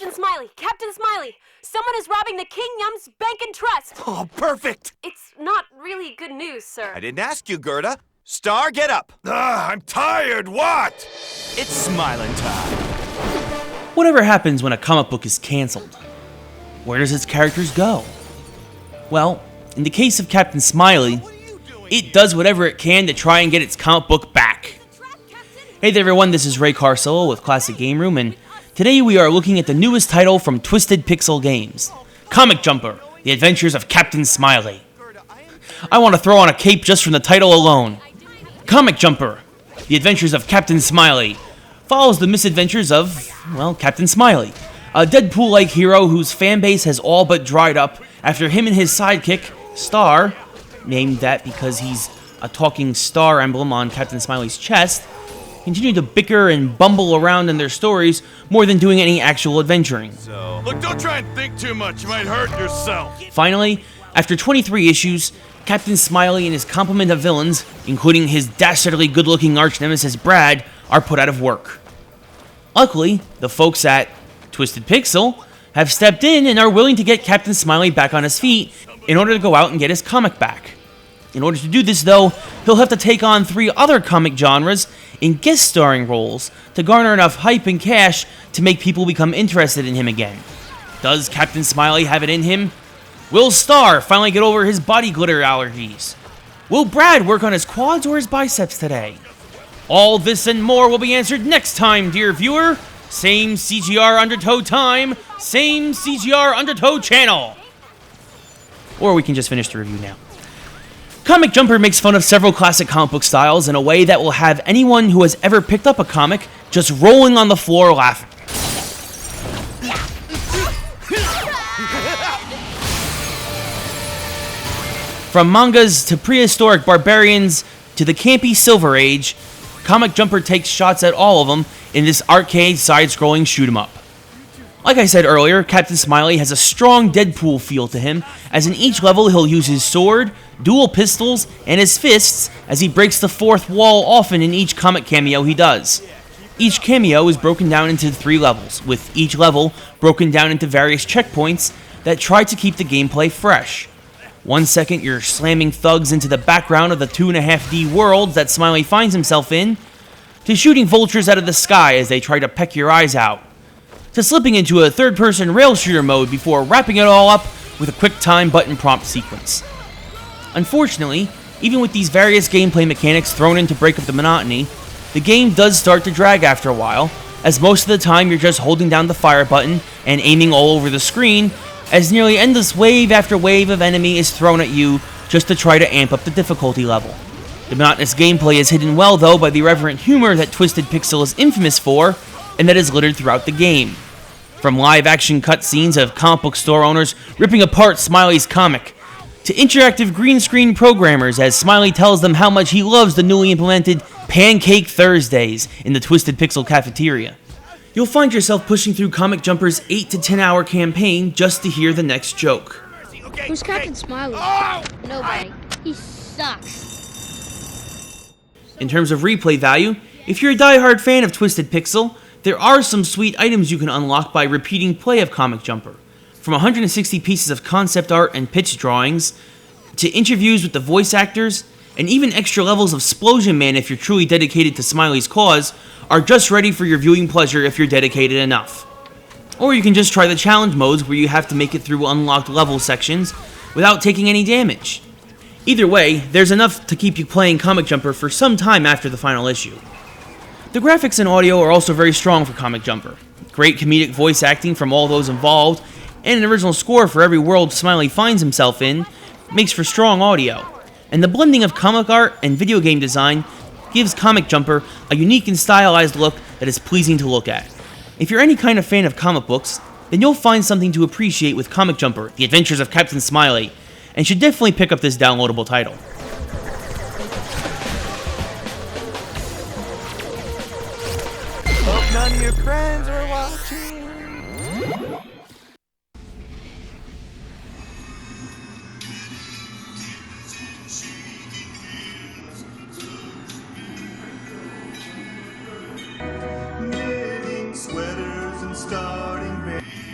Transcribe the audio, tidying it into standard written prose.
Captain Smiley! Captain Smiley! Someone is robbing the King Yum's Bank and Trust! Oh, perfect! It's not really good news, sir. I didn't ask you, Gerda. Star, get up! I'm tired, what? It's smiling time. Whatever happens when a comic book is cancelled? Where does its characters go? Well, in the case of Captain Smiley, it does whatever it can to try and get its comic book back. Hey there everyone, this is Ray Carcillo with Classic Game Room, and today we are looking at the newest title from Twisted Pixel Games, Comic Jumper: The Adventures of Captain Smiley. I want to throw on a cape just from the title alone. Comic Jumper: The Adventures of Captain Smiley follows the misadventures of, well, Captain Smiley, a Deadpool-like hero whose fanbase has all but dried up after him and his sidekick, Star, named that because he's a talking star emblem on Captain Smiley's chest, continue to bicker and bumble around in their stories more than doing any actual adventuring. Look, don't try and think too much. You might hurt yourself. Finally, after 23 issues, Captain Smiley and his complement of villains, including his dastardly good-looking arch-nemesis Brad, are put out of work. Luckily, the folks at Twisted Pixel have stepped in and are willing to get Captain Smiley back on his feet in order to go out and get his comic back. In order to do this, though, he'll have to take on 3 other comic genres in guest starring roles to garner enough hype and cash to make people become interested in him again. Does Captain Smiley have it in him? Will Star finally get over his body glitter allergies? Will Brad work on his quads or his biceps today? All this and more will be answered next time, dear viewer. Same CGR Undertow time, same CGR Undertow channel. Or we can just finish the review now. Comic Jumper makes fun of several classic comic book styles in a way that will have anyone who has ever picked up a comic just rolling on the floor laughing. From mangas to prehistoric barbarians to the campy Silver Age, Comic Jumper takes shots at all of them in this arcade side-scrolling shoot-'em-up. Like I said earlier, Captain Smiley has a strong Deadpool feel to him, as in each level he'll use his sword, dual pistols, and his fists as he breaks the fourth wall often in each comic cameo he does. Each cameo is broken down into 3 levels, with each level broken down into various checkpoints that try to keep the gameplay fresh. 1 second you're slamming thugs into the background of the 2.5D worlds that Smiley finds himself in, to shooting vultures out of the sky as they try to peck your eyes out, to slipping into a third-person rail shooter mode before wrapping it all up with a quick-time button prompt sequence. Unfortunately, even with these various gameplay mechanics thrown in to break up the monotony, the game does start to drag after a while, as most of the time you're just holding down the fire button and aiming all over the screen, as nearly endless wave after wave of enemy is thrown at you just to try to amp up the difficulty level. The monotonous gameplay is hidden well, though, by the irreverent humor that Twisted Pixel is infamous for, and that is littered throughout the game. From live-action cutscenes of comic book store owners ripping apart Smiley's comic, to interactive green screen programmers as Smiley tells them how much he loves the newly implemented Pancake Thursdays in the Twisted Pixel cafeteria. You'll find yourself pushing through Comic Jumper's 8 to 10 hour campaign just to hear the next joke. Who's Captain Smiley? Oh! Nobody. He sucks. In terms of replay value, if you're a die-hard fan of Twisted Pixel, there are some sweet items you can unlock by repeating play of Comic Jumper. From 160 pieces of concept art and pitch drawings, to interviews with the voice actors, and even extra levels of Splosion Man if you're truly dedicated to Smiley's cause, are just ready for your viewing pleasure if you're dedicated enough. Or you can just try the challenge modes where you have to make it through unlocked level sections without taking any damage. Either way, there's enough to keep you playing Comic Jumper for some time after the final issue. The graphics and audio are also very strong for Comic Jumper. Great comedic voice acting from all those involved, and an original score for every world Smiley finds himself in makes for strong audio. And the blending of comic art and video game design gives Comic Jumper a unique and stylized look that is pleasing to look at. If you're any kind of fan of comic books, then you'll find something to appreciate with Comic Jumper: The Adventures of Captain Smiley, and should definitely pick up this downloadable title. Hope none of your friends are watching. Knitting sweaters and starting base.